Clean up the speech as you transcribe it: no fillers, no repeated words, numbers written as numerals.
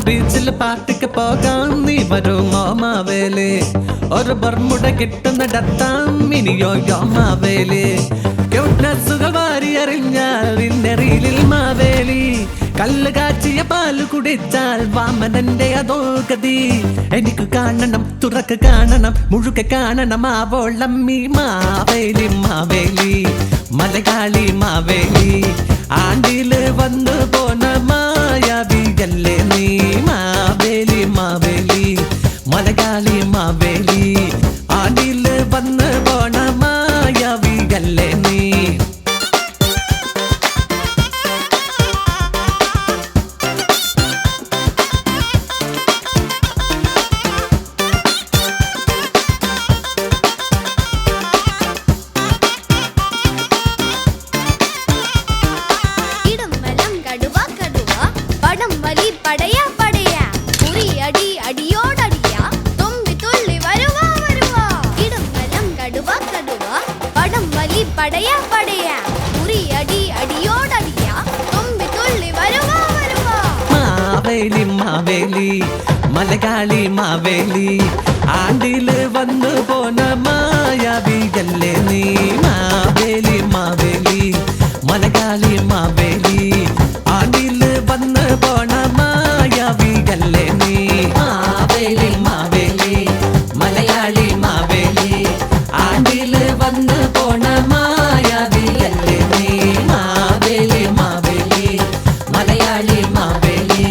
ബീച്ചിൽ പാർട്ടിക്ക് പോകാം നീ വരുമോ മാവേലി ഒരു ബർമുട കിട്ടുന്നിടത്താം ഇനിയോ മാവേലി ക്യൂട്ട്നെസ്സുകൾ വാരി അറിഞ്ഞാൽ ഇന്ന റീലിൽ മാവേലി കല്ല് കാച്ചിയ പാല് കുടിച്ചാൽ വാമനന്റെ അതോ ഗതി എനിക്ക് കാണണം തുറക്ക് കാണണം മുഴുക്കെ കാണണം ആവോളമ്മി മാവേലി മാവേലി മലയാളി മാവേലി ആണ്ടില് വന്നു പോന മായാവിയല്ലേ നീ മാവേലി മാവേലി മലയാളി മാവേലി ആണ്ടില് വന്നു പോണ മായാവിയല്ലേ നീ പടയാ പടയാ ഉറി അടി അടിയോടടിയാ തുമ്പി തുള്ളി വരുവാ വരുവാ ഇടുമ്പലം കടുവ കടുവ പടം വലി പടയാ പടയാ ഉറി അടി അടിയോടടിയാ തുമ്പി തുള്ളി വരുവാ വരുവാ മാവേലി മാവേലി മലയാളി മാവേലി ആണ്ടില് വന്നു പോന മായാവിയല്ലേ നീ മാവേലി മാവേലി മലയാളി മാവേലി ആണ്ടില് വന്നു പോണ മായാവിയല്ലേ നീ മാവേലി മാവേലി മലയാളി മാവേലി ആണ്ടില് വന്നു പോണ മായാവിയല്ലേ നീ മാവേലി മാവേലി മലയാളി മാവേലി